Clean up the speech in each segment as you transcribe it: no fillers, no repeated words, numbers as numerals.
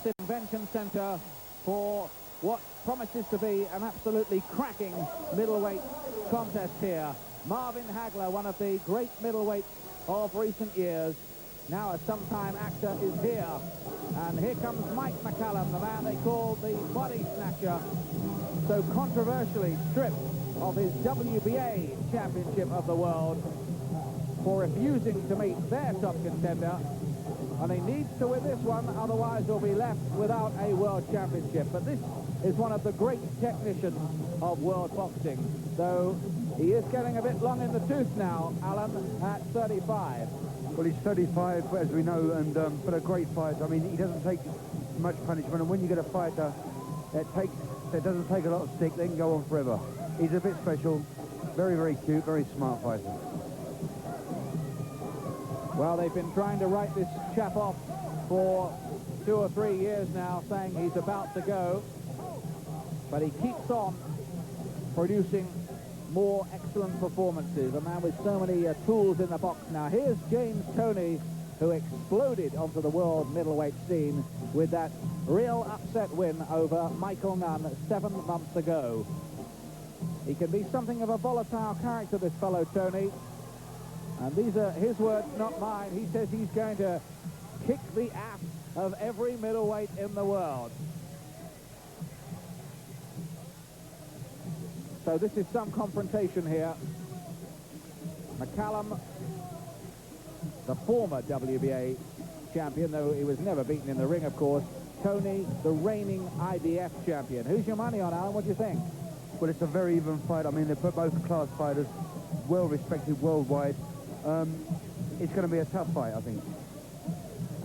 massive convention centre for what promises to be an absolutely cracking middleweight contest here. Marvin Hagler, one of the great middleweights of recent years, now a sometime actor, is here. And here comes Mike McCallum, the man they call the body snatcher, so controversially stripped of his WBA championship of the world for refusing to meet their top contender. And he needs to win this one, otherwise he'll be left without a world championship. But this is one of the great technicians of world boxing, though he is getting a bit long in the tooth now, Alan, at 35. Well, he's 35, as we know, and but a great fighter. I mean, he doesn't take much punishment, and when you get a fighter that doesn't take a lot of stick, they can go on forever. He's a bit special, very, very cute, very smart fighter. Well, they've been trying to write this chap off for 2 or 3 years now, saying he's about to go, but he keeps on producing more excellent performances. A man with so many tools in the box now. Here's James Toney, who exploded onto the world middleweight scene with that real upset win over Michael Nunn 7 months ago. He can be something of a volatile character, this fellow Toney. And these are his words, not mine. He says he's going to kick the ass of every middleweight in the world. So this is some confrontation here. McCallum, the former WBA champion, though he was never beaten in the ring, of course. Toney, the reigning IBF champion. Who's your money on, Alan? What do you think? Well, it's a very even fight. I mean, they're both class fighters, well respected worldwide. It's going to be a tough fight, I think.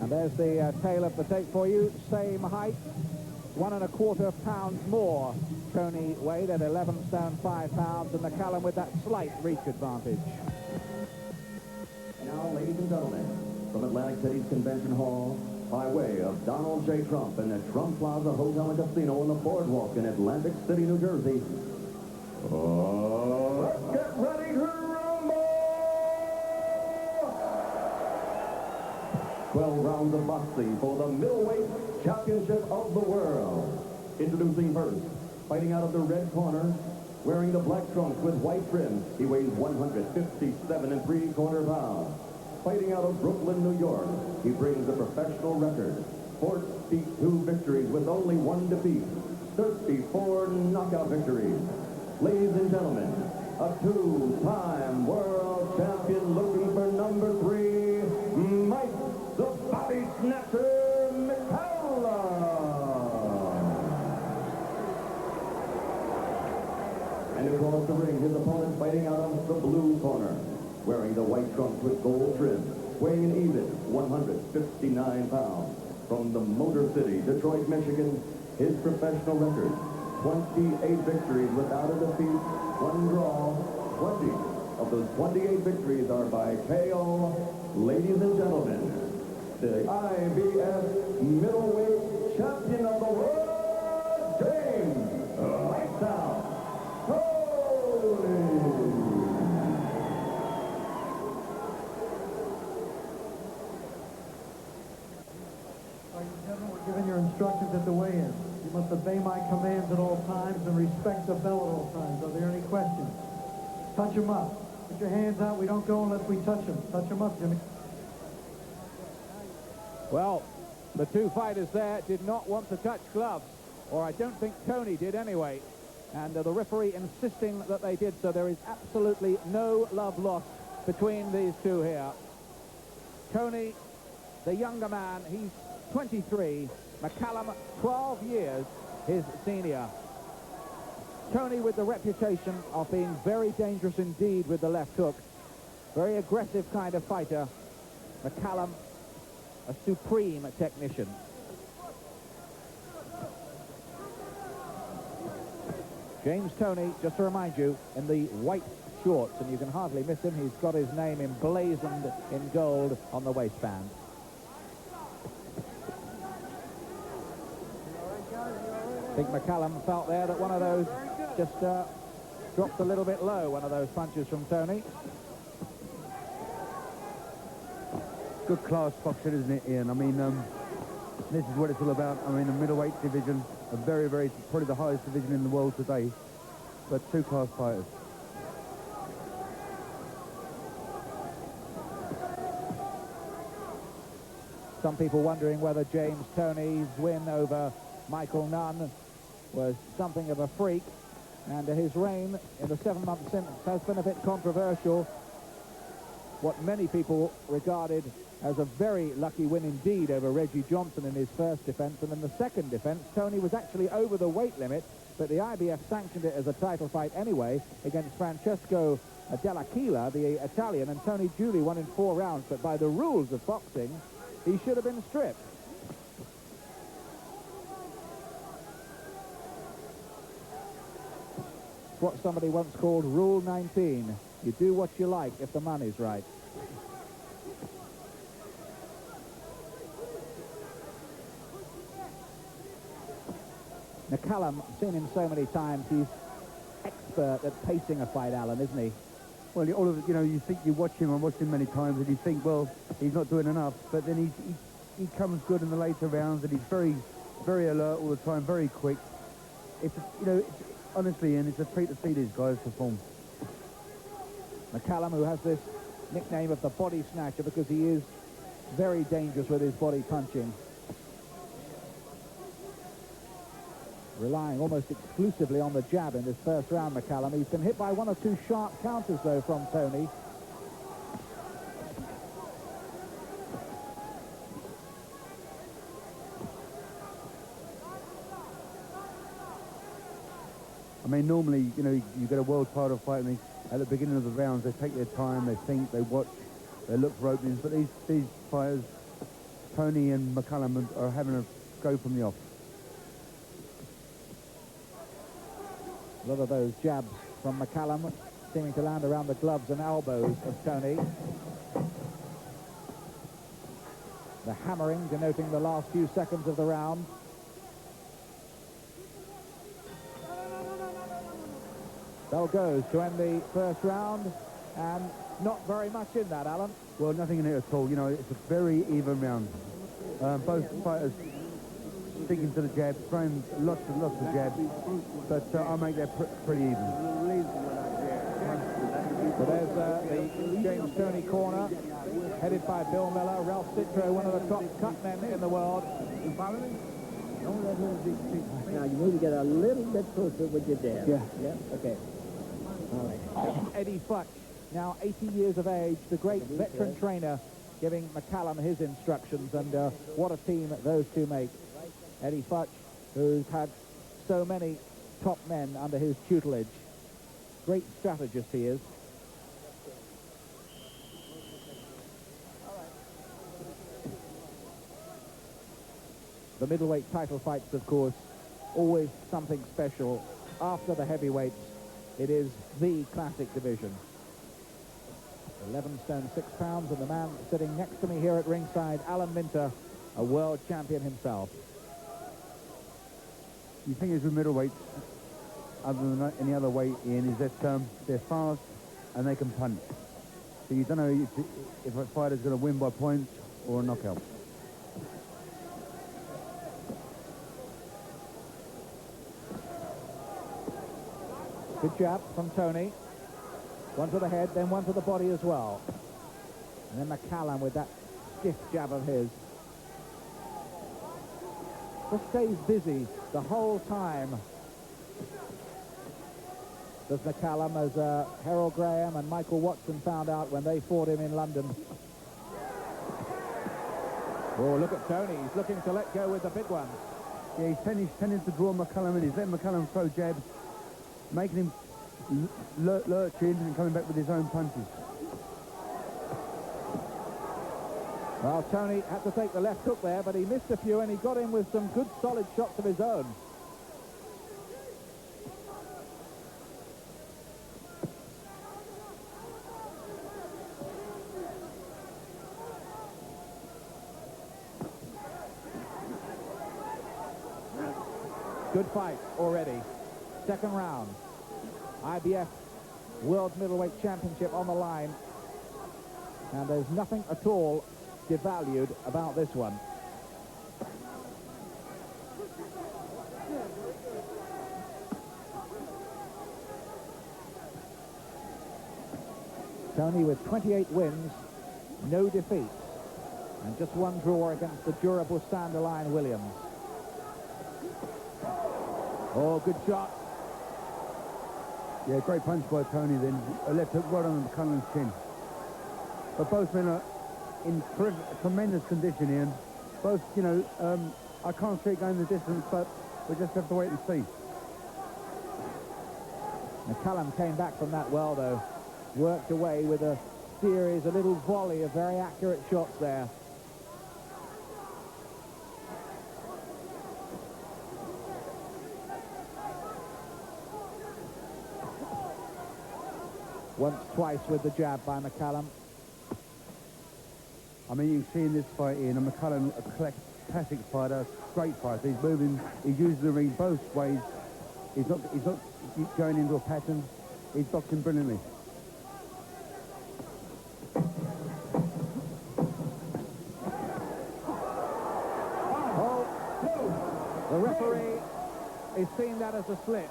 And there's the tail of the tape for you. Same height, 1 1/4 pounds more. Toney weighed at 11 stone 5 pounds, and McCallum with that slight reach advantage. Now, ladies and gentlemen, from Atlantic City's Convention Hall, by way of Donald J. Trump and the Trump Plaza Hotel and Casino on the Boardwalk in Atlantic City, New Jersey. Let's get ready to rumble! 12 rounds of boxing for the middleweight championship of the world. Introducing first, fighting out of the red corner, wearing the black trunks with white trim, he weighs 157 3/4 pounds. Fighting out of Brooklyn, New York, he brings a professional record, 42 victories with only 1 defeat, 34 knockout victories. Ladies and gentlemen, a 2-time world champion looking for number 3, Mike the Body Snatcher McCallum. And across the ring, his opponent fighting out of the blue corner, wearing the white trunks with gold trim, weighing an even 159 pounds. From the Motor City, Detroit, Michigan, his professional record, 28 victories without a defeat, 1 draw. 20 of those 28 victories are by KO. Ladies and gentlemen, the IBF middleweight champion of the world, James Lights Out Toney. Ladies and gentlemen, we're giving your instructions at the weigh-in. You must obey my commands at all times and respect the bell at all times. Are there any questions? Touch them up. Put your hands out. We don't go unless we touch them. Touch them up, Jimmy. Well, the 2 fighters there did not want to touch gloves, or I don't think Toney did anyway. And the referee insisting that they did, so there is absolutely no love lost between these 2 here. Toney, the younger man, he's 23. McCallum, 12 years his senior. Toney with the reputation of being very dangerous indeed with the left hook. Very aggressive kind of fighter. McCallum, a supreme technician. James Toney, just to remind you, in the white shorts, and you can hardly miss him. He's got his name emblazoned in gold on the waistband. I think McCallum felt there that one of those just dropped a little bit low, one of those punches from Toney. Good class boxing, isn't it, Ian? I mean, This is what it's all about. I mean, the middleweight division, a very, very, probably the highest division in the world today, but two-class fighters. Some people wondering whether James Toney's win over Michael Nunn was something of a freak, and his reign in the 7 months since has been a bit controversial. What many people regarded as a very lucky win indeed over Reggie Johnson in his first defence, and in the second defence, Toney was actually over the weight limit, but the IBF sanctioned it as a title fight anyway against Francesco Dell'Aquila, the Italian, and Toney duly won in 4 rounds, but by the rules of boxing, he should have been stripped. What somebody once called Rule 19. You do what you like if the money's right. McCallum, I've seen him so many times. He's expert at pacing a fight, Alan, isn't he? Well, all of it, you know, you think you watch him, I've watched him many times, and you think, well, he's not doing enough, but then he comes good in the later rounds, and he's very, very alert all the time, very quick. It's, you know, honestly, and it's a treat to see these guys perform. McCallum, who has this nickname of the body snatcher because he is very dangerous with his body punching. Relying almost exclusively on the jab in this first round, McCallum. He's been hit by 1 or 2 sharp counters, though, from Toney. I mean, normally, you know, you get a world title fight, and at the beginning of the rounds, they take their time, they think, they watch, they look for openings, but these fighters, Toney and McCallum, are having a go from the off. A lot of those jabs from McCallum seeming to land around the gloves and elbows of Toney. The hammering denoting the last few seconds of the round. Bell goes to end the first round, and not very much in that, Alan. Well, nothing in it at all. You know, it's a very even round. Both fighters sticking to the jab, throwing lots of jabs, but I'll make that pretty even. So there's the James Toney corner, headed by Bill Miller. Ralph Citro, one of the top cut men in the world. Now you need to get a little bit closer with your jab. Yeah. Okay. All right. Eddie Futch, now 80 years of age, the great veteran trainer, giving McCallum his instructions, and what a team those two make. Eddie Futch, who's had so many top men under his tutelage. Great strategist he is. The middleweight title fights, of course, always something special. After the heavyweights, it is the classic division. 11 stone 6 pounds, and the man sitting next to me here at ringside, Alan Minter, a world champion himself. The thing is with middleweights, other than any other weight, Ian, is that they're fast and they can punch. So you don't know if a fighter's going to win by points or a knockout. Good jab from Toney. One to the head, then one to the body as well. And then McCallum with that stiff jab of his. Just stays busy the whole time. Does McCallum, as Harold Graham and Michael Watson found out when they fought him in London. Oh, look at Toney. He's looking to let go with the big one. Yeah, he's tending to draw McCallum in. He's letting McCallum throw jabs, making him lurch in and coming back with his own punches. Well, Toney had to take the left hook there, but he missed a few, and he got in with some good solid shots of his own. Good fight already. Second round. IBF World Middleweight Championship on the line. And there's nothing at all devalued about this one. Toney with 28 wins, no defeats, and just one draw against the durable Sanderline Williams. Oh, good shot. Yeah, great punch by Toney then. A left hook right on McCallum's chin. But both men are in tremendous condition, Ian. Both, you know, I can't see it going the distance, but we just have to wait and see. McCallum came back from that well, though. Worked away with a series, a little volley of very accurate shots there. Once, twice with the jab by McCallum. I mean, you can see in this fight, Ian, and McCallum, a classic fighter, great fighter. He's moving, he's using the ring both ways. He's not going into a pattern. He's boxing brilliantly. Oh, the referee is seeing that as a slip.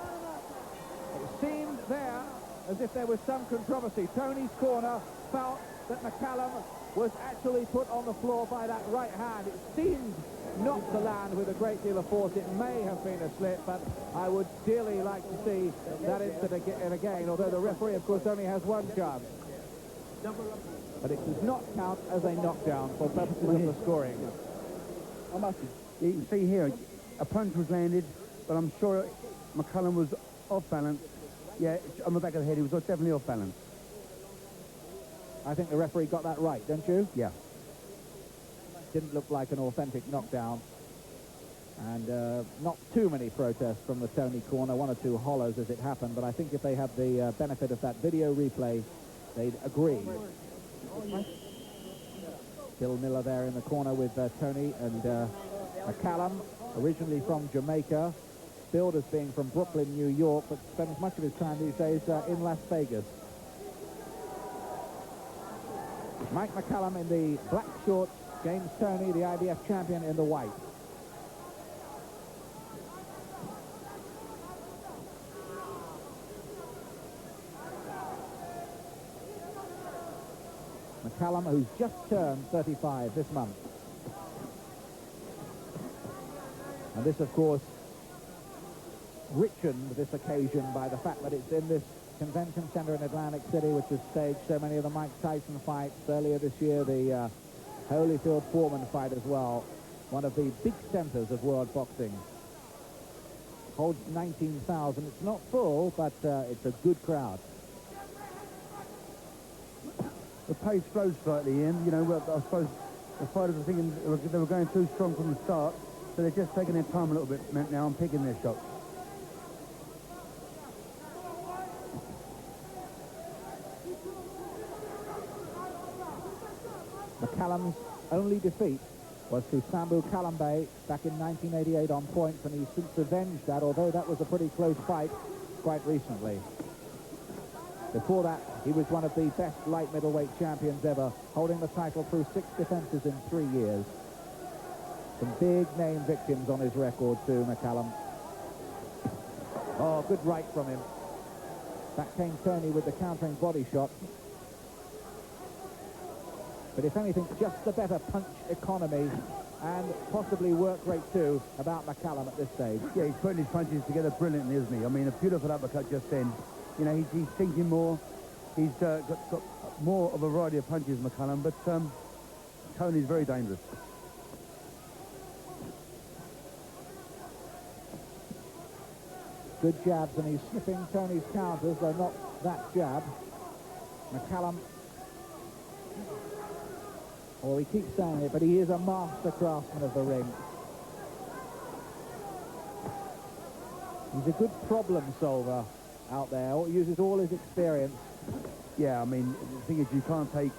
It seemed there as if there was some controversy. Toney's corner felt that McCallum was actually put on the floor by that right hand. It seemed not to land with a great deal of force. It may have been a slip, but I would dearly like to see that incident again, although the referee, of course, only has one chance. But it does not count as a knockdown for purposes of the scoring. You can see here, a punch was landed, but I'm sure McCallum was off balance. Yeah, on the back of the head, he was definitely off balance. I think the referee got that right, don't you? Yeah. Didn't look like an authentic knockdown. And not too many protests from the Toney corner, one or two hollows as it happened, but I think if they had the benefit of that video replay, they'd agree. Bill Miller there in the corner with Toney and McCallum, originally from Jamaica, billed as being from Brooklyn, New York, but spends much of his time these days in Las Vegas. Mike McCallum in the black shorts, James Toney, the IBF champion, in the white. McCallum, who's just turned 35 this month. And this, of course, richened this occasion by the fact that it's in this convention center in Atlantic City, which has staged so many of the Mike Tyson fights. Earlier this year, the Holyfield-Foreman fight as well. One of the big centers of world boxing. Holds 19,000. It's not full, but it's a good crowd. The pace slowed slightly, Ian. You know, I suppose the fighters are thinking they were going too strong from the start, so they're just taking their time a little bit now and picking their shots. McCallum's only defeat was to Sambu Kalambe back in 1988 on points, and he's since avenged that, although that was a pretty close fight quite recently. Before that, he was one of the best light middleweight champions ever, holding the title through 6 defenses in 3 years. Some big-name victims on his record, too, McCallum. Oh, good right from him. Back came Toney with the countering body shot. But if anything, just the better punch economy and possibly work rate, too, about McCallum at this stage. Yeah, he's putting his punches together brilliantly, isn't he? I mean, a beautiful uppercut just then. You know, he's thinking more. He's got more of a variety of punches, McCallum, but Toney's very dangerous. Good jabs, and he's sniffing Toney's counters, though not that jab. McCallum, well, we keep saying it, but he is a master craftsman of the ring. He's a good problem solver out there. He uses all his experience. Yeah, I mean, the thing is, you can't take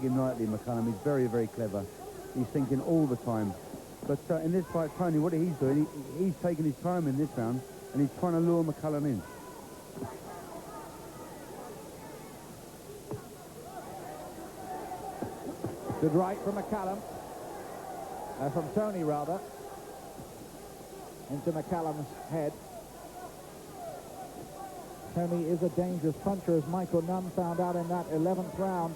him lightly, McCallum. He's very, very clever. He's thinking all the time. But in this fight, Toney, what he's doing, he's taking his time in this round, and he's trying to lure McCallum in. Good right from McCallum. From Toney, rather. Into McCallum's head. Toney is a dangerous puncher, as Michael Nunn found out in that 11th round.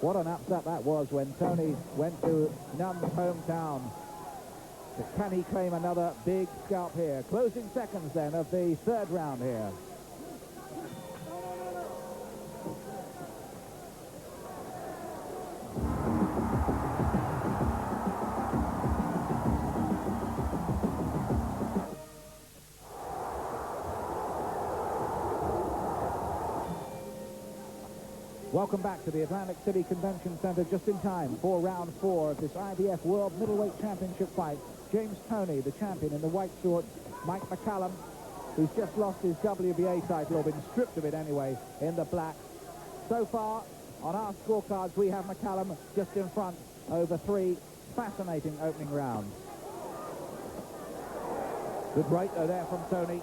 What an upset that was when Toney went to Nunn's hometown. But can he claim another big scalp here? Closing seconds then of the third round here. Welcome back to the Atlantic City Convention Center, just in time for round 4 of this IBF World Middleweight Championship fight. James Toney, the champion in the white shorts. Mike McCallum, who's just lost his WBA title, or been stripped of it anyway, in the black. So far, on our scorecards, we have McCallum just in front over 3 fascinating opening rounds. Good right, though, there from Toney.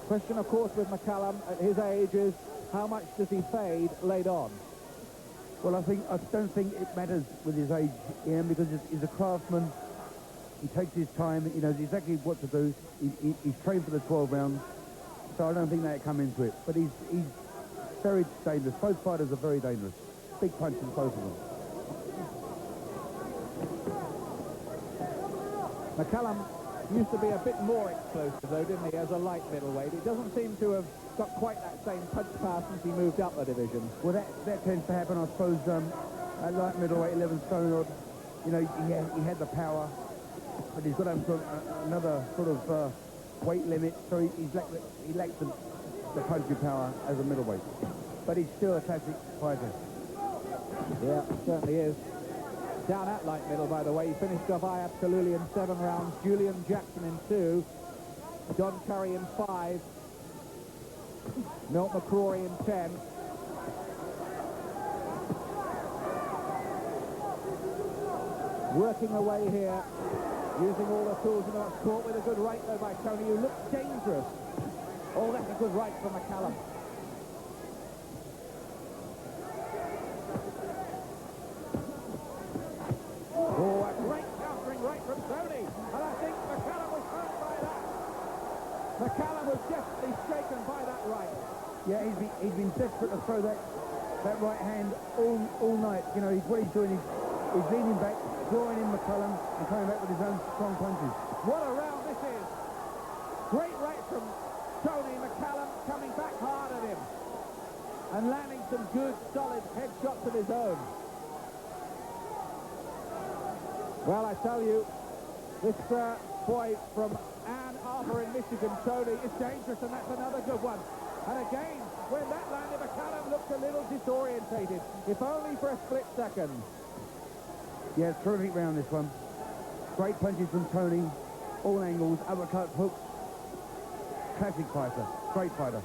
Question, of course, with McCallum at his age is, how much does he fade late on? Well, I don't think it matters with his age, Ian, because he's a craftsman. He takes his time. He knows exactly what to do. He's trained for the 12 rounds, so I don't think that come into it. But he's very dangerous. Both fighters are very dangerous. Big punches, both of them. McCallum used to be a bit more explosive, though, didn't he, as a light middleweight? He doesn't seem to have got quite that same punch power since he moved up the division. Well, that tends to happen, I suppose, at light middleweight, 11 stone odd. You know, he had the power, but he's got another sort of weight limit, so he lacks the punching power as a middleweight. But he's still a classic fighter. Yeah, certainly is. Down at light middle, by the way, he finished off Ayat Kaluli in 7 rounds, Julian Jackson in 2, John Curry in 5, Milt McCrory in 10. Working away here, using all the tools in the box. Caught with a good right, though, by Toney, who looks dangerous. Oh, that's a good right from McCallum. Oh, a great countering right from Toney. And I think McCallum was hurt by that. McCallum was definitely shaken by that right. Yeah, he's been desperate to throw that right hand all night. You know, what he's doing is he's leaning back, drawing in McCallum, and coming back with his own strong punches. What a round this is. Great right from Toney. McCallum coming back hard at him and landing some good, solid headshots of his own. Well, I tell you, this boy from Ann Arbor in Michigan, Toney, is dangerous, and that's another good one. And again, when that landed, McCallum looked a little disorientated, if only for a split second. Yeah, terrific round, this one. Great punches from Toney, all angles, uppercut, hooks. Classic fighter, great fighter.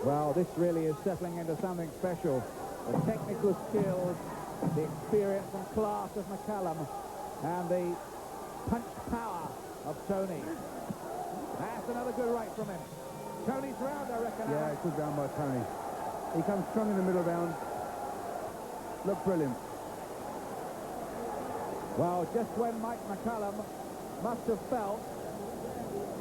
Well, this really is settling into something special. The technical skills, the experience and class of McCallum, and the punch power of Toney. That's another good right from him. Toney's round, I reckon. Yeah, good round by Toney. He comes strong in the middle round. Looked brilliant. Well, just when Mike McCallum must have felt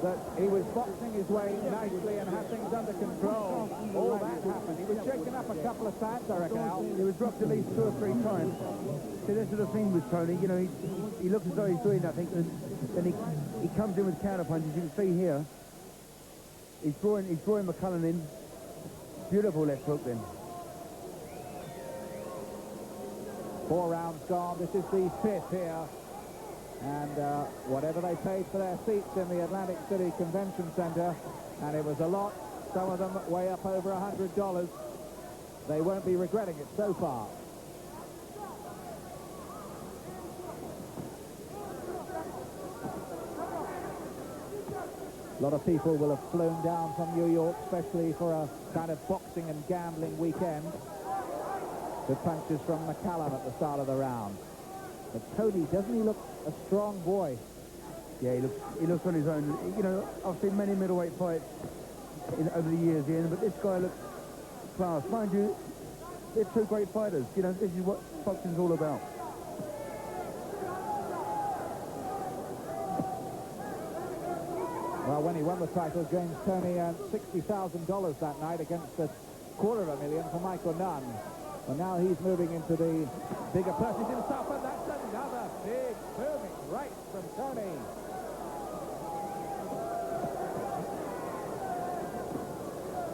that he was boxing his way nicely and had things under control, all that happened. He was shaken up a couple of times, I reckon, Al. He was dropped at least 2 or 3 times. See, this is the thing with Toney. You know, he looks as though he's doing nothing, and then he comes in with counter punches. You can see here, he's drawing McCallum in. Beautiful left hook then. 4 rounds gone. This is the 5th here. And whatever they paid for their seats in the Atlantic City Convention Center, and it was a lot, some of them way up over $100, they won't be regretting it so far. A lot of people will have flown down from New York, especially for a kind of boxing and gambling weekend. Good punches from McCallum at the start of the round. But Toney, doesn't he look a strong boy? Yeah, he looks on his own. You know, I've seen many middleweight fights over the years, Ian, but this guy looks class. Mind you, they're 2 great fighters. You know, this is what boxing's all about. when he won the title, James Toney earned $60,000 that night against a $250,000 for Michael Nunn. And now he's moving into the bigger purses himself, and that's another big booming right from Toney.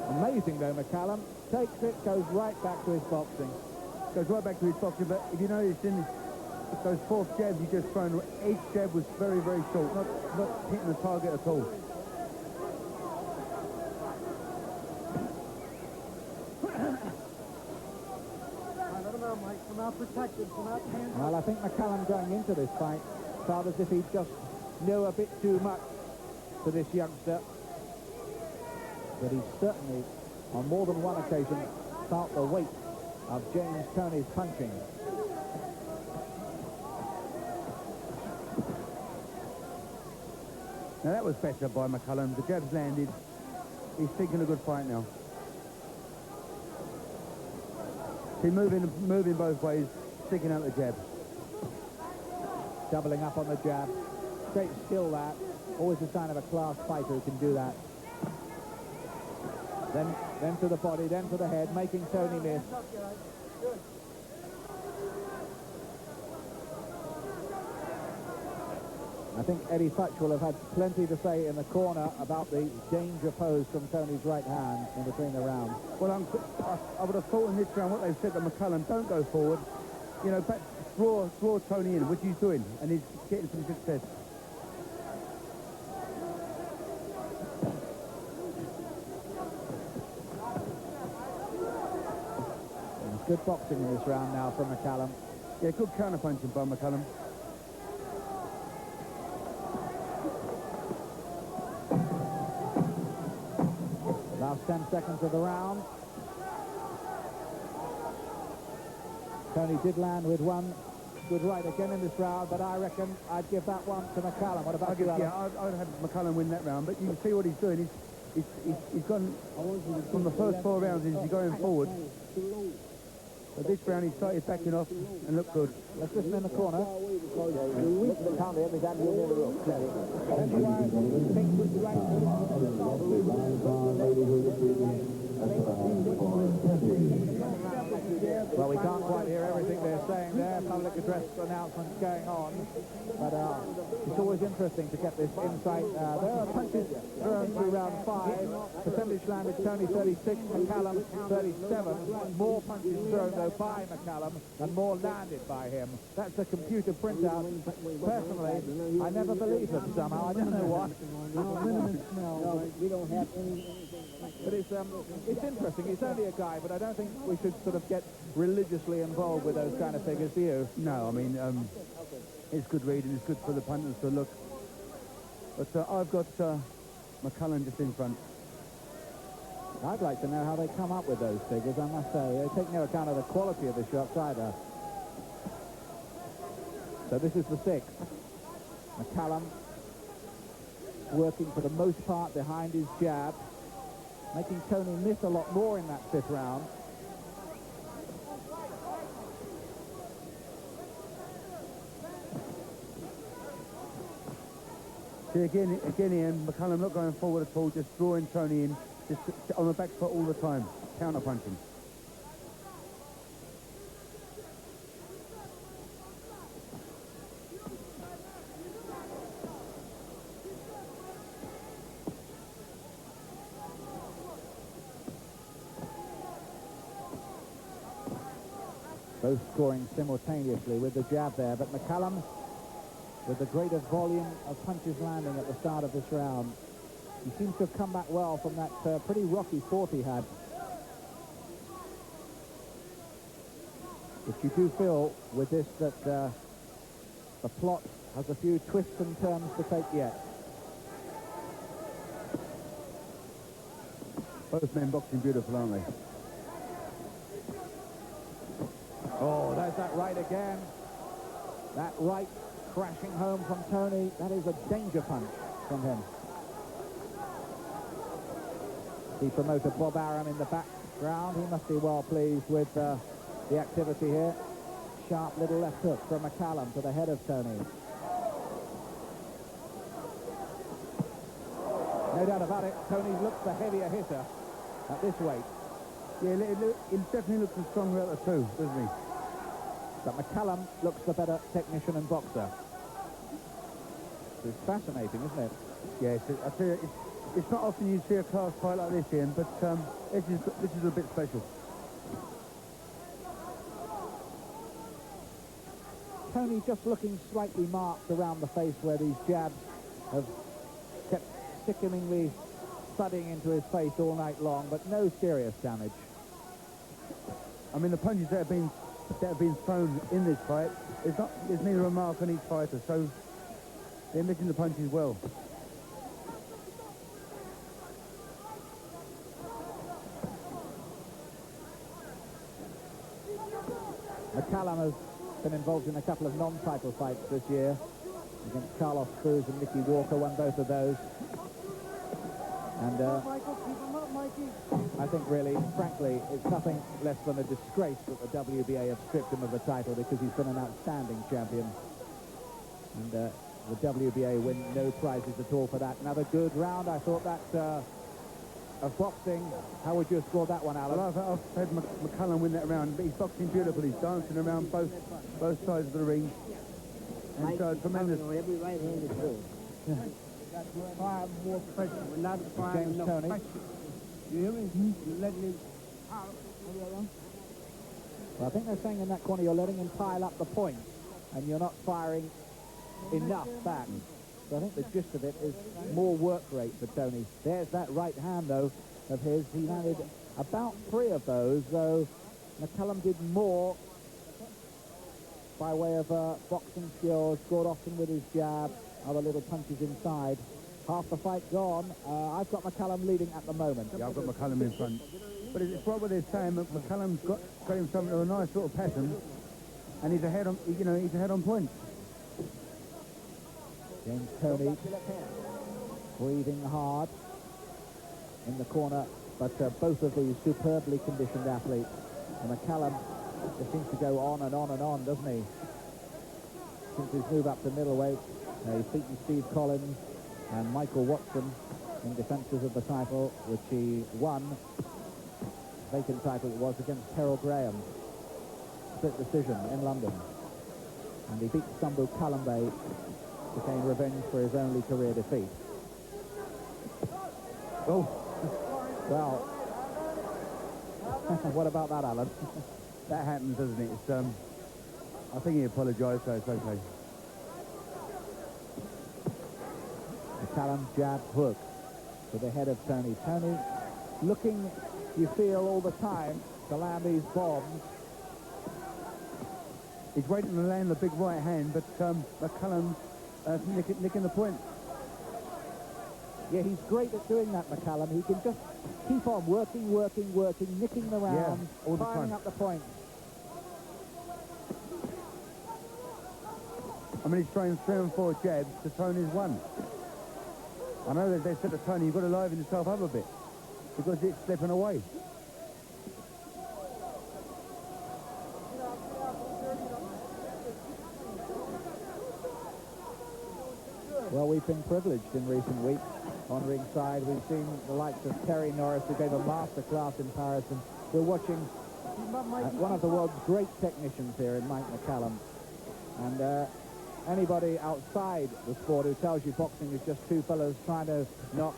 Amazing though, McCallum takes it, goes right back to his boxing. Goes right back to his boxing, but if you notice in those fourth jabs he just thrown, each jab was very, very short, not hitting the target at all. Come out protected, come out hands. Well, I think McCallum going into this fight felt as if he just knew a bit too much to this youngster. But he certainly, on more than one occasion, felt the weight of James Toney's punching. Now that was better by McCallum. The jabs landed. He's thinking a good fight now. See, moving both ways, sticking out the jab. Doubling up on the jab. Great skill, that. Always a sign of a class fighter who can do that. Then to the body, then to the head, making Toney miss. I think Eddie Futch will have had plenty to say in the corner about the danger posed from Toney's right hand in between the rounds. Well, I would have thought in this round what they've said to McCallum, don't go forward. You know, draw Toney in, which he's doing, and he's getting some success. Good boxing in this round now from McCallum. Yeah, good counter-punching by McCallum. Last 10 seconds of the round. Toney did land with one good right again in this round, but I reckon I'd give that one to McCallum. What about you, Alan? Yeah, I'd have McCallum win that round, but you can see what he's doing. He's gone from the first 4 rounds, he's going forward. But this round he started backing off and looked good. Let's listen in the corner. Well, we can't quite hear everything they're saying there. Public address announcements going on. But it's always interesting to get this insight. There are punches thrown through round 5. Percentage landed Toney 36, McCallum 37. More punches thrown, though, by McCallum and more landed by him. That's a computer printout. Personally, I never believe them somehow. I don't know what. We don't have anything. But it's interesting. He's only a guy, but I don't think we should sort of get religiously involved with those kind of figures, do you? No, I mean, it's good reading. It's good for the punters to look. But I've got McCallum just in front. I'd like to know how they come up with those figures, I must say. They take no account of the quality of the shots either. So this is the 6th. McCallum working for the most part behind his jab, making Toney miss a lot more in that 5th round. See, again here, McCallum not going forward at all, just drawing Toney in, just on the back foot all the time, counter-punching. Both scoring simultaneously with the jab there, but McCallum with the greater volume of punches landing at the start of this round. He seems to have come back well from that pretty rocky 4th he had. But you do feel with this that the plot has a few twists and turns to take yet. Both men boxing beautiful, aren't they? Oh, there's that right again. That right crashing home from Toney. That is a danger punch from him. The promoter Bob Aram in the background. He must be well pleased with the activity here. Sharp little left hook from McCallum to the head of Toney. No doubt about it, Toney looks the heavier hitter at this weight. Yeah, it definitely looks the stronger out of the two, doesn't he? But McCallum looks the better technician and boxer. It's fascinating, isn't it? Yeah, I tell you, it's not often you see a class fight like this, Ian, but this is a bit special. Toney just looking slightly marked around the face where these jabs have kept sickeningly thudding into his face all night long, but no serious damage. I mean, the punches that have been thrown in this fight, there's neither a mark on each fighter, so they're missing the punches well. McCallum has been involved in a couple of non-title fights this year against Carlos Cruz and Mickey Walker, won both of those. And I think really, frankly, it's nothing less than a disgrace that the WBA have stripped him of the title, because he's been an outstanding champion. And the WBA win no prizes at all for that. Another good round. I thought that of boxing. How would you have scored that one, Alan? Well, I've had McCallum win that round, but he's boxing beautifully. He's dancing around both sides of the ring. And so tremendous. Every right hand is good. Fire more pressure. We're not firing enough Toney. pressure. You hear me? You're letting him out. Well, I think they're saying in that corner you're letting him pile up the points and you're not firing enough back. So I think the gist of it is more work rate for Toney. There's that right hand, though, of his. He landed about 3 of those, though McCallum did more by way of boxing skills, scored often with his jab, other little punches inside. Half the fight gone. I've got McCallum leading at the moment. Yeah, I've got McCallum in front. But it's right what they're saying. McCallum's got himself into a nice little pattern, and he's ahead on, he's ahead on points. James Toney breathing hard in the corner, but both of these superbly conditioned athletes. And McCallum just seems to go on and on and on, doesn't he? Since his move up to middleweight, he's beaten Steve Collins and Michael Watson in defences of the title, which he won. Vacant title it was against Terrell Graham. Split decision in London. And he beat Sambu Kalambe to gain revenge for his only career defeat. Oh, well, what about that, Alan? That happens, doesn't it? It's, I think he apologised, so it's okay. McCallum jab hook to the head of Toney. Toney looking, you feel all the time, to land these bombs. He's waiting to land the big right hand, but McCallum nicking the point. Yeah, he's great at doing that, McCallum. He can just keep on working, nicking the rounds, all the firing time. up the points. I mean, he's throwing 3 and 4 jabs to Toney's 1. I know that they said to Toney, you've got to liven yourself up a bit, because it's slipping away. Well, we've been privileged in recent weeks on ringside. We've seen the likes of Terry Norris, who gave a master class in Paris, and we're watching one of the world's great technicians here in Mike McCallum. And anybody outside the sport who tells you boxing is just two fellas trying to knock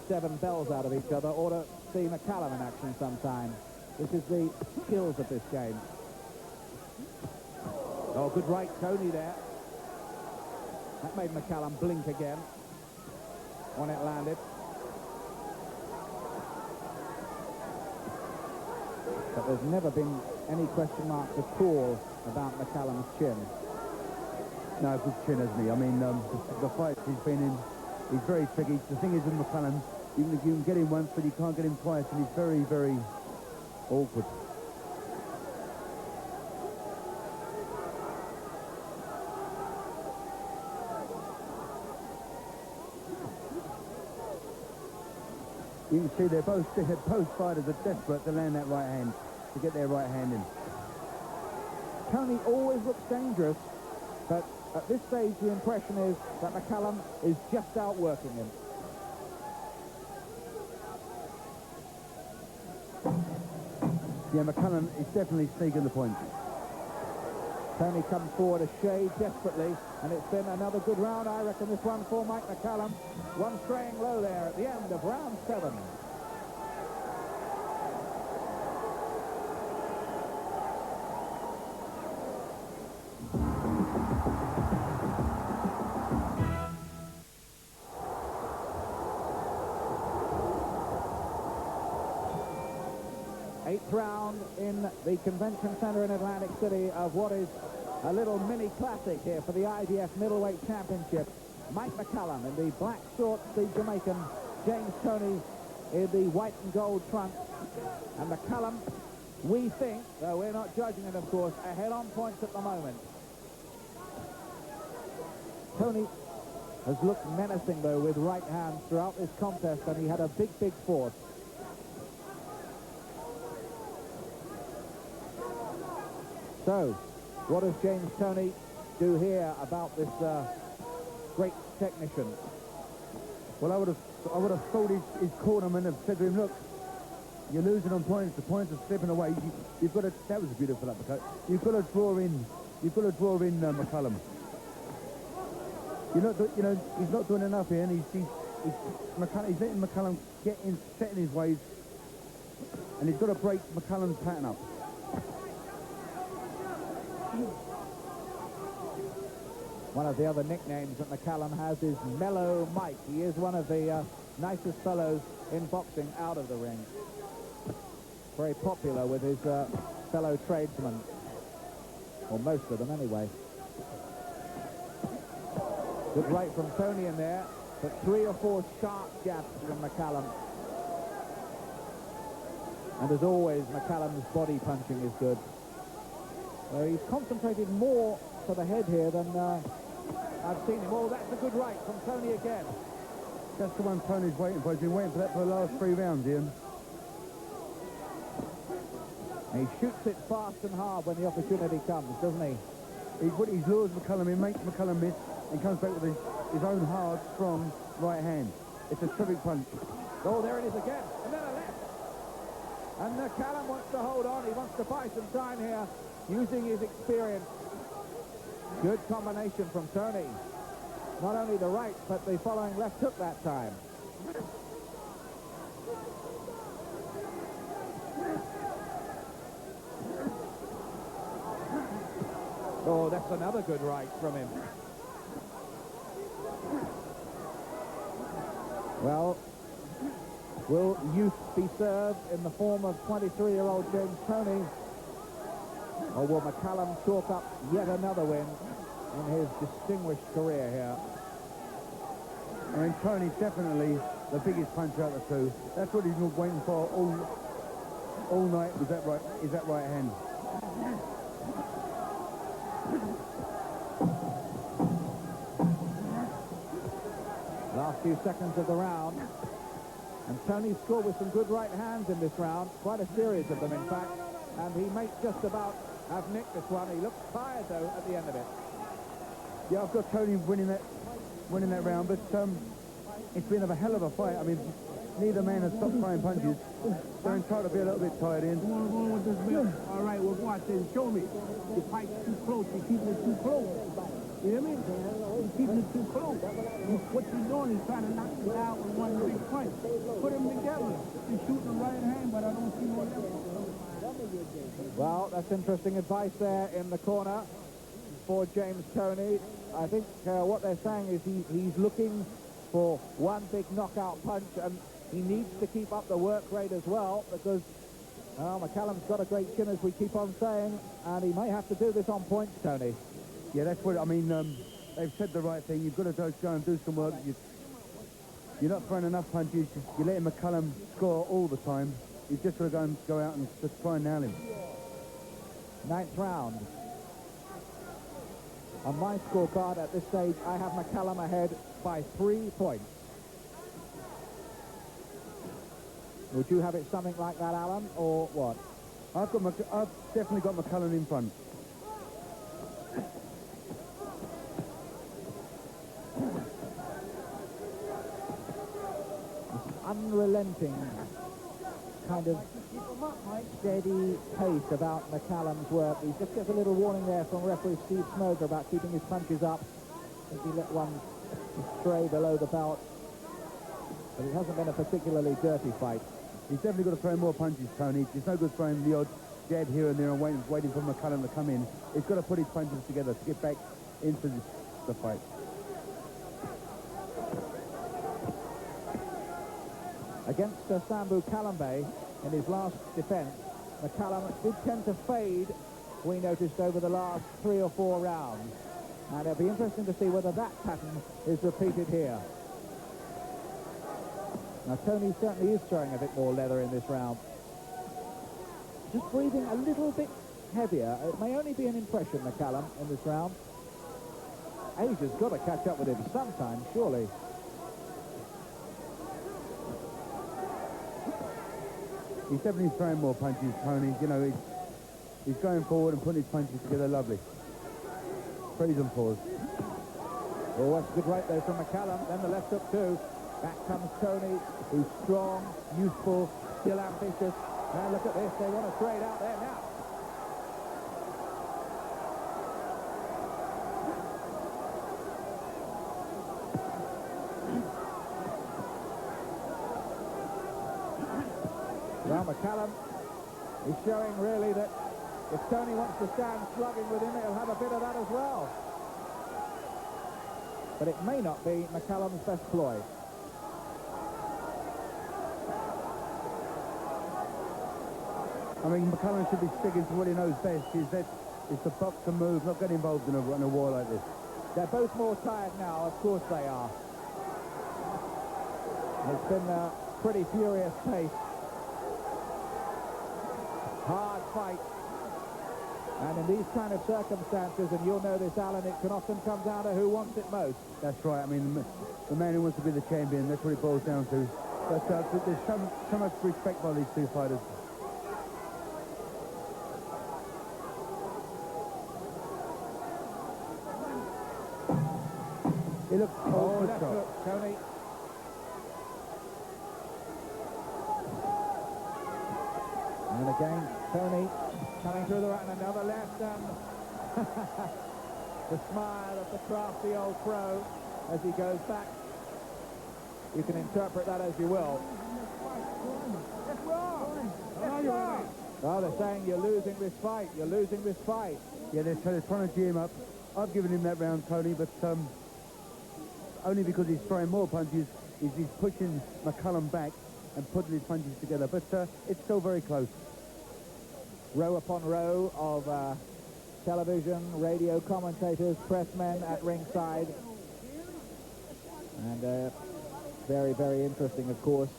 7 bells out of each other ought to see McCallum in action sometime. This is the skills of this game. Oh, good right, Toney there. That made McCallum blink again when it landed. But there's never been any question marks at all about McCallum's chin. No, good chin, hasn't he? I mean, the fights he's been in, he's very tricky. The thing is with McCallum, you can get him once, but you can't get him twice, and he's very, very awkward. You can see they're both fighters are desperate to land that right hand, to get their right hand in. Toney always looks dangerous, but at this stage the impression is that McCallum is just outworking him. Yeah, McCallum is definitely sneaking the points. Toney comes forward a shade desperately, and it's been another good round, I reckon, this one for Mike McCallum. One straying low there at the end of round 7. Eighth round in the Convention Center in Atlantic City of what is a little mini classic here for the IDF Middleweight Championship. Mike McCallum in the black shorts, the Jamaican. James Toney in the white and gold trunks. And McCallum, we think, though we're not judging it, of course, ahead on points at the moment. Toney has looked menacing, though, with right hands throughout this contest, and he had a big force. So, what does James Toney do here about this great technician? Well, I would have thought his cornerman have said to him, look, you're losing on points. The points are slipping away. You've got to. That was a beautiful uppercut. You've got to draw in. You've got to draw in McCallum. You're not. You know, he's not doing enough here, and he's letting McCallum set in his ways, and he's got to break McCallum's pattern up. One of the other nicknames that McCallum has is Mellow Mike. He is one of the nicest fellows in boxing out of the ring. Very popular with his fellow tradesmen, or most of them anyway. Good right from Toney in there, but 3 or 4 sharp jabs from McCallum. And as always, McCallum's body punching is good. He's concentrated more for the head here than I've seen him. Oh, that's a good right from Toney again. That's the one Tony's waiting for. He's been waiting for that for the last 3 rounds, Ian. He shoots it fast and hard when the opportunity comes, doesn't he? He lures McCallum in, makes McCallum miss, and comes back with his own hard, strong right hand. It's a terrific punch. Oh, there it is again. And then a left. And McCallum wants to hold on. He wants to buy some time here, using his experience. Good combination from Toney. Not only the right, but the following left hook that time. Oh, that's another good right from him. Well, will youth be served in the form of 23-year-old James Toney? Or will McCallum chalk up yet another win in his distinguished career here? I mean, Toney's definitely the biggest puncher out of the two. That's what he's been waiting for all night, is that right hand. Last few seconds of the round. And Toney scored with some good right hands in this round. Quite a series of them, in fact. And he may just about have nicked this one. He looks tired, though, at the end of it. Yeah, I've got Toney winning that round, but it's been a hell of a fight. I mean, neither man has stopped throwing punches. They're entitled to be a little bit tired, Ian. Going on with this belt. All right, well, watch this. Show me. The fight's too close. You're keeping it too close. You hear me? You're keeping it too close. What you're doing is trying to knock him out with one big punch. Put him together. You're shooting the right hand, but I don't see no left. Well, that's interesting advice there in the corner for James Toney. I think what they're saying is he's looking for one big knockout punch, and he needs to keep up the work rate as well, because McCallum's got a chin, as we keep on saying, and he may have to do this on points, Toney. Yeah, that's what I mean. They've said the right thing. You've got to go and do some work. You're not throwing enough punches. You're letting McCallum score all the time. You've just got to go out and just try and nail him. 9th round. On my scorecard at this stage, I have McCallum ahead by 3 points. Would you have it something like that, Alan, or what? I've definitely got McCallum in front. Unrelenting kind of steady pace about McCallum's work. He just gets a little warning there from referee Steve Smoger about keeping his punches up. I think he let one stray below the belt. But it hasn't been a particularly dirty fight. He's definitely got to throw more punches, Tony. It's no good throwing the odd jab here and there and waiting for McCallum to come in. He's got to put his punches together to get back into the fight. Against Sambu Kalambe in his last defence, McCallum did tend to fade, we noticed, over the last 3 or 4 rounds. And it'll be interesting to see whether that pattern is repeated here. Now, Toney certainly is throwing a bit more leather in this round. Just breathing a little bit heavier. It may only be an impression, McCallum, in this round. Age has got to catch up with him sometime, surely. He's definitely throwing more punches, Tony. You know, he's going forward and putting his punches together lovely. Freeze and pause. Oh, that's a good right there from McCallum. Then the left hook too. Back comes Toney, who's strong, youthful, still ambitious. Now look at this. They want to trade out there now. Well, McCallum is showing really that if Toney wants to stand slugging with him, he'll have a bit of that as well. But it may not be McCallum's best ploy. I mean, McCallum should be sticking to what he knows best, is to box and move, not get involved in a war like this. They're both more tired now, of course they are. It's been a pretty furious pace. Hard fight. And in these kind of circumstances, and you'll know this, Alan, it can often come down to who wants it most. That's right. I mean, the man who wants to be the champion, that's what it boils down to. But there's so much respect by these two fighters. He looks left hook, Toney. And again, Toney coming through the right, and another left, and the smile of the crafty old pro as he goes back. You can interpret that as you will. Oh, they're saying you're losing this fight, you're losing this fight. Yeah, they're trying to gee him up. I've given him that round, Tony, but only because he's throwing more punches, he's pushing McCallum back and putting his punches together. But it's still very close. Row upon row of television, radio commentators, pressmen at ringside. And very, very interesting, of course.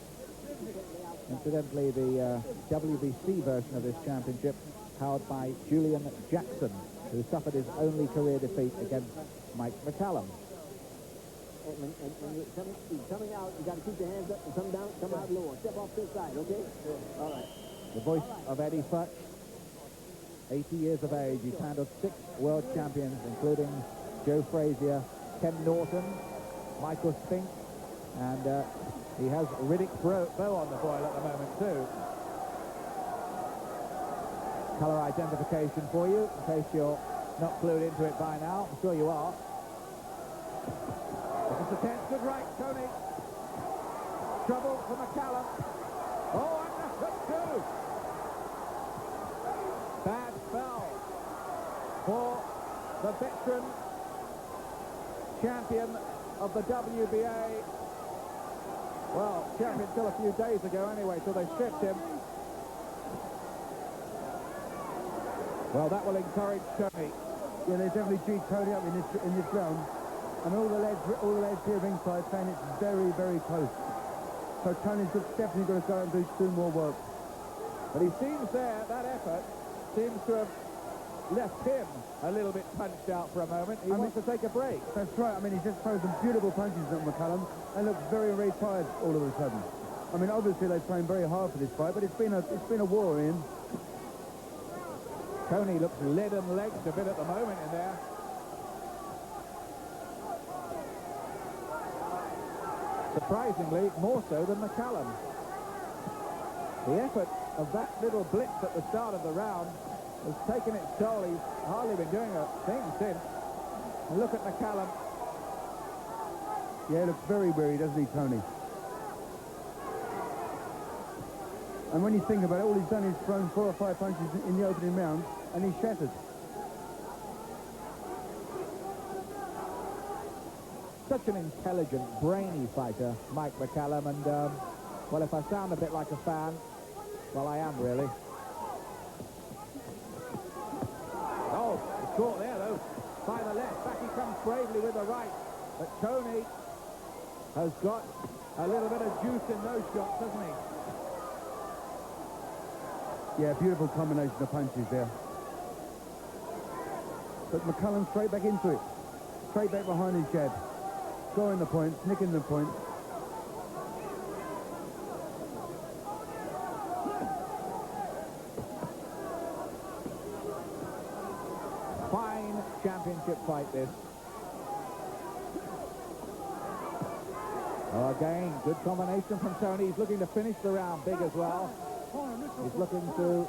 Incidentally, the WBC version of this championship powered by Julian Jackson, who suffered his only career defeat against Mike McCallum. And coming out, you got to keep your hands up and come down, come out lower. Step off to the side, okay? Yeah. All right. The voice of Eddie Futch, 80 years of age. He's handled 6 world champions, including Joe Frazier, Ken Norton, Michael Spink, and he has Riddick Bowe on the boil at the moment, too. Colour identification for you, in case you're not clued into it by now. I'm sure you are. This is a tense, good right, Toney. Trouble for McCallum. Oh, and the hook too. Bad spell for the veteran champion of the WBA. Well, champion till a few days ago anyway, till they stripped him. Well, that will encourage Toney. Yeah, they definitely cheat Toney up in this round. And all the lads here ringside saying it's very, very close. So Toney's definitely got to go and do more work. But he seems there, that effort seems to have left him a little bit punched out for a moment. He wants to take a break. That's right. I mean, he's just thrown some beautiful punches at McCallum and looks very, very tired all of a sudden. I mean, obviously they've trained very hard for this fight, but it's been a war, Ian. Toney looks leaden-legged a bit at the moment in there. Surprisingly, more so than McCallum. The effort of that little blitz at the start of the round has taken its toll. He's hardly been doing a thing since. And look at McCallum. Yeah, looks very weary, doesn't he, Toney? And when you think about it, all he's done is thrown 4 or 5 punches in the opening round, and he's shattered. Such an intelligent, brainy fighter, Mike McCallum, and, well, if I sound a bit like a fan, well, I am, really. Oh, he's caught there, though, by the left. Back he comes bravely with the right. But Toney has got a little bit of juice in those shots, doesn't he? Yeah, beautiful combination of punches there. But McCallum straight back into it. Straight back behind his jab. Scoring the points, nicking the points. Fine championship fight, this. Oh, again, good combination from Toney. He's looking to finish the round big as well. He's looking to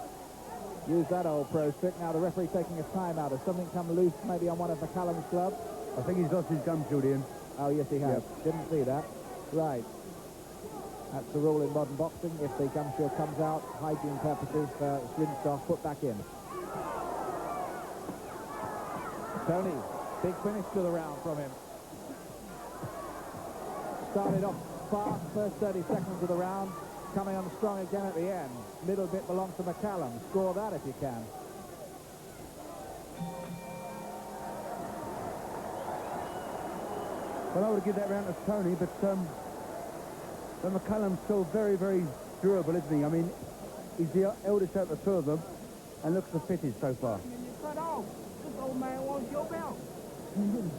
use that old pro stick. Now the referee taking a timeout. Has something come loose maybe on one of McCallum's gloves? I think he's lost his gum shield, Ian. Oh, yes, he has. Yep. Didn't see that. Right. That's the rule in modern boxing. If the gum shield comes out, hygiene purposes, rinsed off, put back in. Toney, big finish to the round from him. Started off fast, first 30 seconds of the round, coming on strong again at the end. Middle bit belongs to McCallum. Score that if you can. Well, I would give that round to Toney, but McCallum's still very, very durable, isn't he? I mean, he's the eldest out of the two of them and looks the fittest so far. Cut off. This old man wants your belt.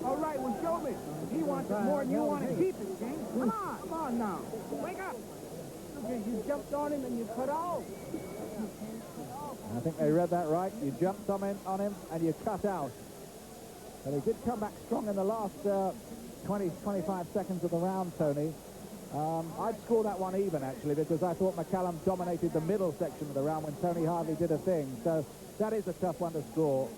All right, well, show me. He wants it more than you want to keep it, King. Come on now. Wake up. Look, you jumped on him and you cut off. I think they read that right. You jumped on him and you cut out. But he did come back strong in the last 20, 25 seconds of the round, Toney. I'd score that one even, actually, because I thought McCallum dominated the middle section of the round when Toney hardly did a thing. So that is a tough one to score.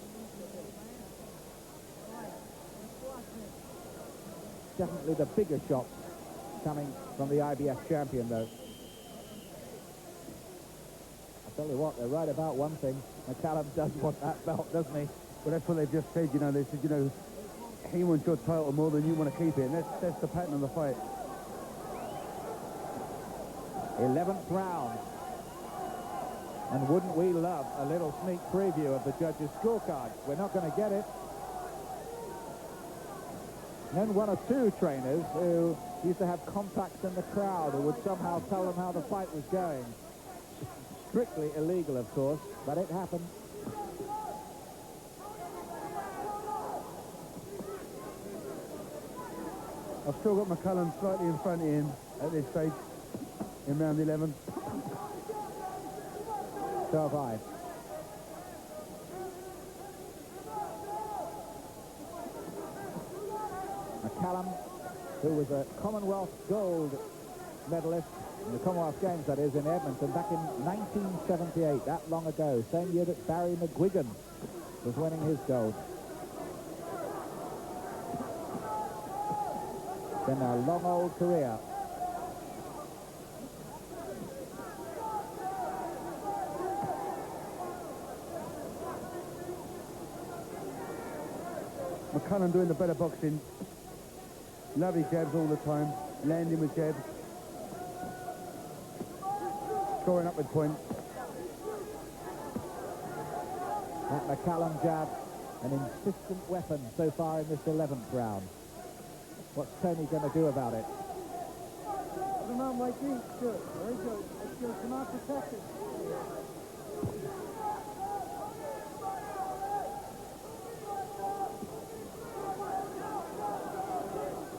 Definitely the bigger shot coming from the IBF champion, though. I'll tell you what, they're right about one thing. McCallum does want that belt, doesn't he? Well, that's what they've just said, you know. They said, you know, he wants your title more than you want to keep it. And that's the pattern of the fight. 11th round. And wouldn't we love a little sneak preview of the judges' scorecards? We're not going to get it. And then one or two trainers who used to have contacts in the crowd who would somehow tell them how the fight was going. Strictly illegal, of course, but it happened. I've still got McCallum slightly in front of him at this stage in round 11. So have I. McCallum, who was a Commonwealth gold medalist in the Commonwealth Games, that is, in Edmonton, back in 1978, that long ago, same year that Barry McGuigan was winning his gold. Been a long old career. McCallum doing the better boxing. Lovely jabs all the time. Landing with jabs. Scoring up with points. That McCallum jab, an insistent weapon so far in this 11th round. What's Toney going to do about it? Put him out like this. Good. Very good. That's good. Come out protected.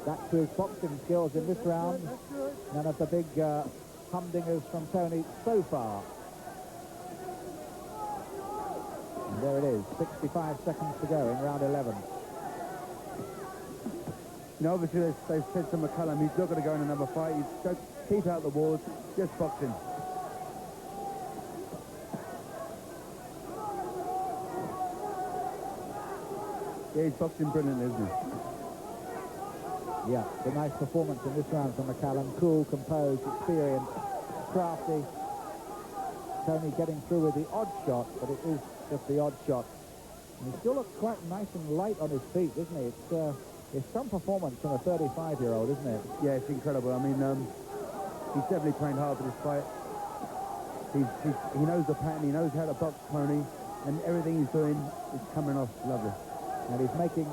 Back to his boxing skills in this round. None of the big humdingers from Toney so far. And there it is, 65 seconds to go in round 11. You know, obviously they've said to McCallum he's not going to go in another fight. He's just keep out the wars, just boxing. Yeah, he's boxing brilliant, isn't he? Yeah, it's a nice performance in this round from McCallum. Cool, composed, experienced, crafty. Toney getting through with the odd shot, but it is just the odd shot. And he still looks quite nice and light on his feet, doesn't he? It's some performance from a 35-year-old, isn't it? Yeah, it's incredible. I mean, he's definitely trained hard for this fight. He knows the pattern, he knows how to box Toney, and everything he's doing is coming off lovely. And he's making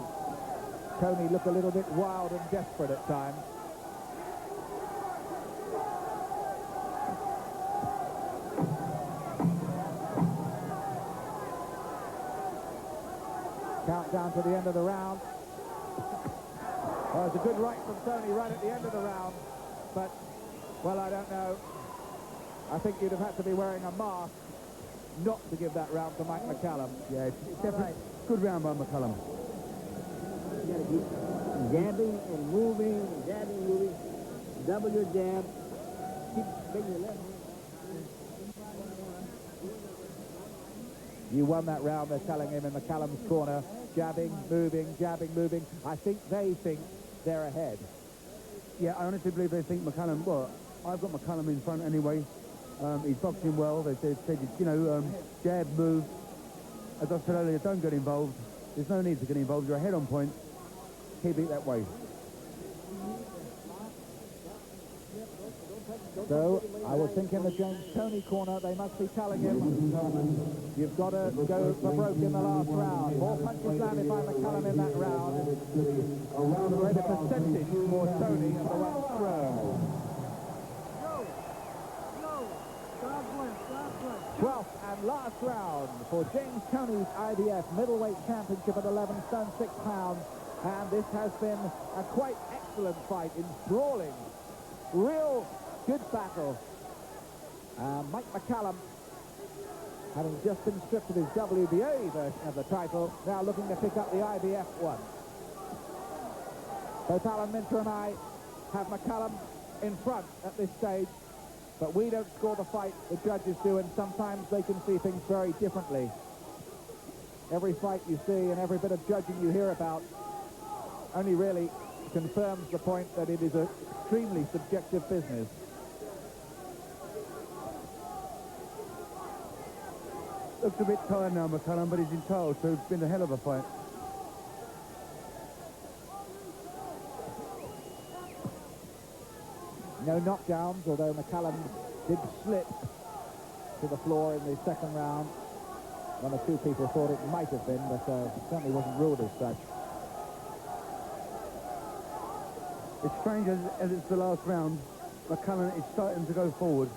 Toney look a little bit wild and desperate at times. Countdown to the end of the round. Well, it's a good right from Toney right at the end of the round, but, well, I don't know. I think you'd have had to be wearing a mask not to give that round to Mike McCallum. Yeah, it's definitely good round by McCallum. You got to keep jabbing and moving, jabbing and moving. Double your jab. Keep making your left hand. You won that round, they're telling him in McCallum's corner. Jabbing, moving. I think they think they're ahead. Yeah, I honestly believe they think McCallum, well, I've got McCallum in front anyway. He's boxing well. They've said, you know, jab, move. As I said earlier, don't get involved. There's no need to get involved. You're ahead on points. Keep it that way. So, I would think in the James Toney corner, they must be telling him, you've got to go for broke in the last round. More punches landed by McCallum in that round. Greater percentage for Toney and the one throw. 12th and last round for James Toney's IBF middleweight championship at 11 stone 6 pounds. And this has been a quite excellent fight, enthralling, real good battle. Mike McCallum, having just been stripped of his WBA version of the title, now looking to pick up the IBF one. Both Alan Minter and I have McCallum in front at this stage, but we don't score the fight, the judges do, and sometimes they can see things very differently. Every fight you see and every bit of judging you hear about only really confirms the point that it is an extremely subjective business. Looks a bit tired now, McCallum, but he's entitled to. It's been a hell of a fight. No knockdowns, although McCallum did slip to the floor in the second round. One or two people thought it might have been, but certainly wasn't ruled as such. It's strange as it's the last round. McCallum is starting to go forward.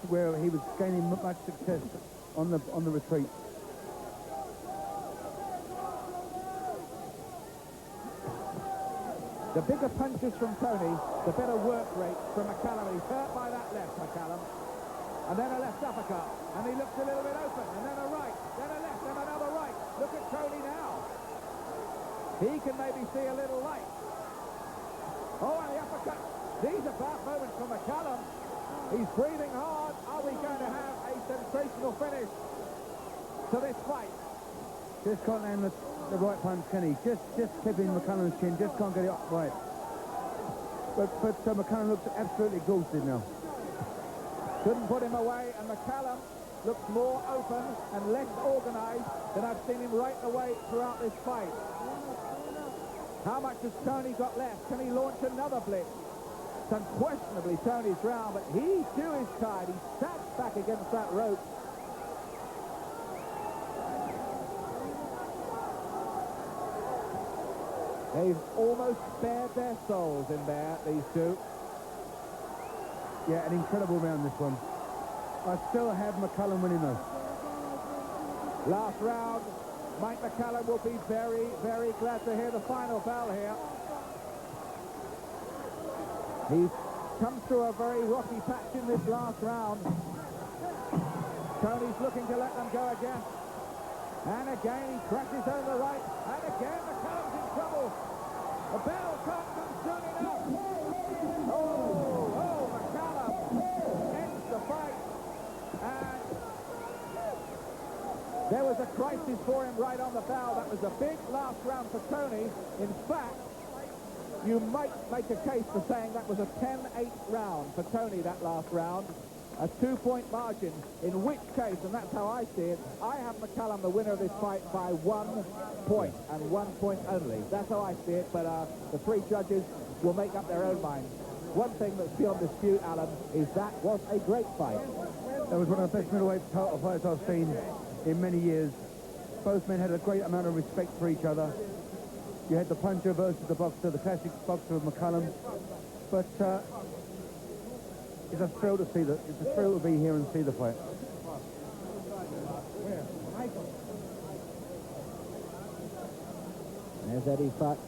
Where he was gaining much success on the retreat. The bigger punches from Toney, the better work rate from McCallum. He's hurt by that left, McCallum. And then a left uppercut. And he looks a little bit open. And then a right. Then a left. And another right. Look at Toney now. He can maybe see a little light. Oh, and the uppercut. These are bad moments for McCallum. He's breathing hard. Are we going to have a sensational finish to this fight? Just can't land the right punch, can he? Just clipping McCallum's chin. Just can't get it up right. But McCallum looks absolutely exhausted now. Couldn't put him away, and McCallum looks more open and less organised than I've seen him right away throughout this fight. How much has Toney got left? Can he launch another blitz? It's unquestionably Toney's round, but he too is tired. He sags back against that rope. They've almost bared their souls in there, these two. Yeah, an incredible round, this one. I still have McCallum winning though. Last round, Mike McCallum will be very, very glad to hear the final bell here. He's come through a very rocky patch in this last round. Toney's looking to let them go again. And again, he crashes over the right. And again, McCallum's in trouble. The bell can't come soon enough. Oh, McCallum ends the fight. And there was a crisis for him right on the bow. That was a big last round for Toney. In fact, you might make a case for saying that was a 10-8 round for Toney, that last round. A 2-point margin, in which case, and that's how I see it, I have McCallum the winner of this fight by 1 point, and 1 point only. That's how I see it, but the three judges will make up their own minds. One thing that's beyond dispute, Alan, is that was a great fight. That was one of the best middleweight title fights I've seen in many years. Both men had a great amount of respect for each other. You had the puncher versus the boxer, the classic boxer of McCallum. But it's a thrill to see it's a thrill to be here and see the fight. There's Eddie Futch,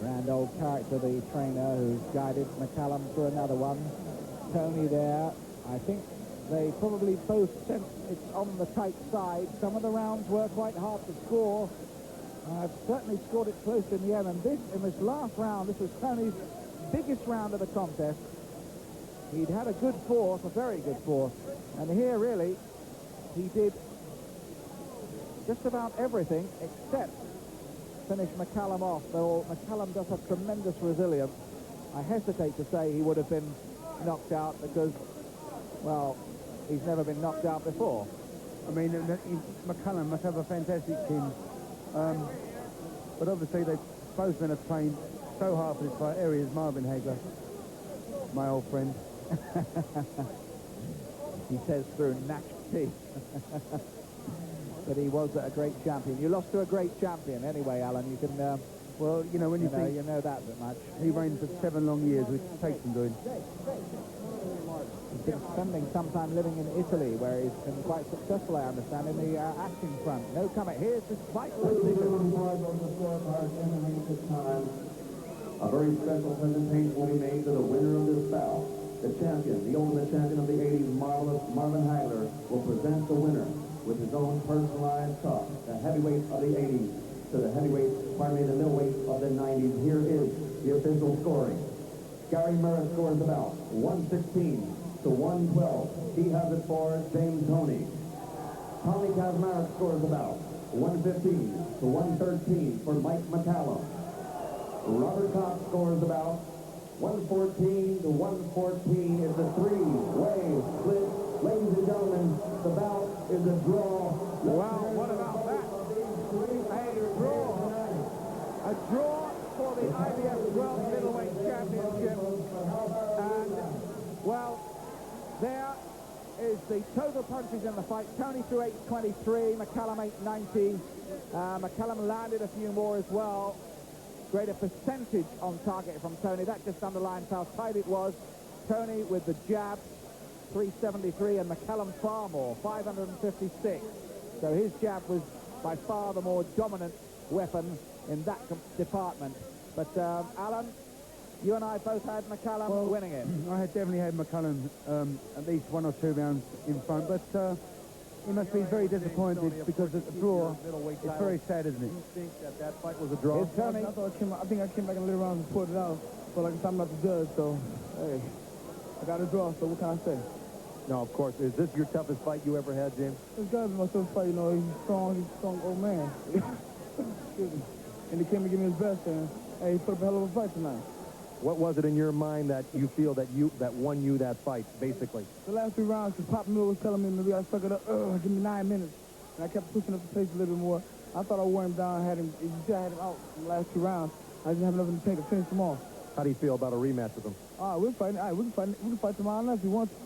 grand old character, the trainer who's guided McCallum through another one. Toney there. I think they probably both sense it's on the tight side. Some of the rounds were quite hard to score. I've certainly scored it close in the end. And in this last round, this was Toney's biggest round of the contest. He'd had a good fourth, a very good fourth. And here, really, he did just about everything except finish McCallum off, though McCallum does have tremendous resilience. I hesitate to say he would have been knocked out because, well, he's never been knocked out before. I mean, McCallum must have a fantastic team. But obviously, both men have trained so hard for this fight. Here he is, Marvin Hagler, my old friend. He says through gnashed teeth. But he was a great champion. You lost to a great champion anyway, Alan. You can, well, you know, when you think... You know that much. He reigned for 7 long years, which takes some doing. He's been spending some time living in Italy, where he's been quite successful, I understand, in the acting front. No comment. Here's this vital decision. A very special presentation will be made to the winner of this bout. The champion, the ultimate champion of the 80s, Marvin Hagler, will present the winner with his own personalized cup, the heavyweight of the 80s to the heavyweight, the middleweight of the 90s. Here is the official scoring. Gary Murrah scores the bout 116 to 112. He has it for James Toney. Tommy Kazmarek scores the bout 115 to 113 for Mike McCallum. Robert Cox scores the bout 114 to 114 is the three-way split. Ladies and gentlemen, the bout is a draw. Wow, what about that? A draw for the IBF World Middleweight Championship. And, well, there is the total punches in the fight. Toney threw 823, McCallum 890. McCallum landed a few more as well. Greater percentage on target from Toney. That just underlines how tight it was. Toney with the jab, 373, and McCallum far more, 556. So his jab was by far the more dominant weapon in that department. But, Alan, you and I both had McCallum winning it. I had definitely had McCallum at least 1 or 2 rounds in front, but he must be very disappointed because it's a draw. It's very sad, isn't it? You think that fight was a draw? I think I came back in later rounds and pulled it out. But like I'm not the judge, so hey, I got a draw. So what can I say? No, of course. Is this your toughest fight you ever had, James? This guy's my toughest fight. You know, he's a strong old man. Excuse me. And he came to give me his best, and hey, he put up a hell of a fight tonight. What was it in your mind that you feel that won you that fight, basically? The last 3 rounds, because Pop Miller was telling me maybe I stuck it up. Give me 9 minutes. And I kept pushing up the pace a little bit more. I thought I wore him down. I had him out in the last 2 rounds. I didn't have nothing to take to finish him off. How do you feel about a rematch with him? All right, we're fighting. All right, we can fight tomorrow night if you want to.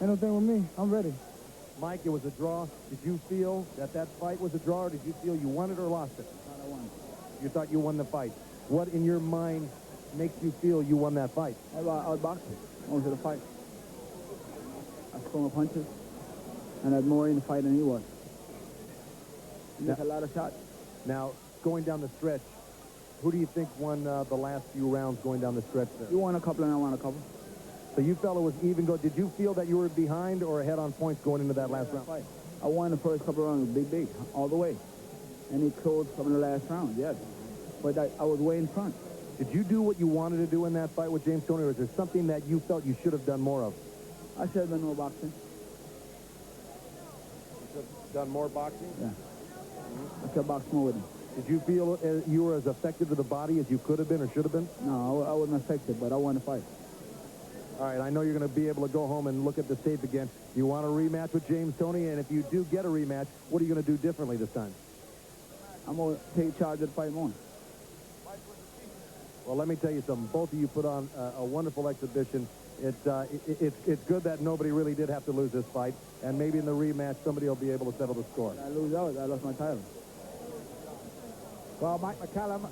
Ain't no thing with me. I'm ready. Mike, it was a draw. Did you feel that fight was a draw, or did you feel you won it or lost it? I won. You thought you won the fight. What in your mind makes you feel you won that fight? I was boxing. I was in a fight. I swung my punches, and I had more in the fight than he was. He took a lot of shots. Now, going down the stretch, who do you think won the last few rounds going down the stretch there? You won a couple, and I won a couple. So you felt it was even go. Did you feel that you were behind or ahead on points going into that last round? Fight. I won the first couple of rounds, big, all the way. And he closed some of the last round, yes. But I was way in front. Did you do what you wanted to do in that fight with James Toney, or is there something that you felt you should have done more of? I should have done more boxing. have done more boxing? Yeah. I should box more with him. Did you feel you were as effective to the body as you could have been or should have been? No, I wasn't affected, but I want to fight. All right, I know you're going to be able to go home and look at the tape again. You want a rematch with James Toney, and if you do get a rematch, what are you going to do differently this time? I'm going to take charge of the fight more. Well, let me tell you something. Both of you put on a wonderful exhibition. It's good that nobody really did have to lose this fight, and maybe in the rematch, somebody will be able to settle the score. I lose out. I lost my title. Well, Mike McCallum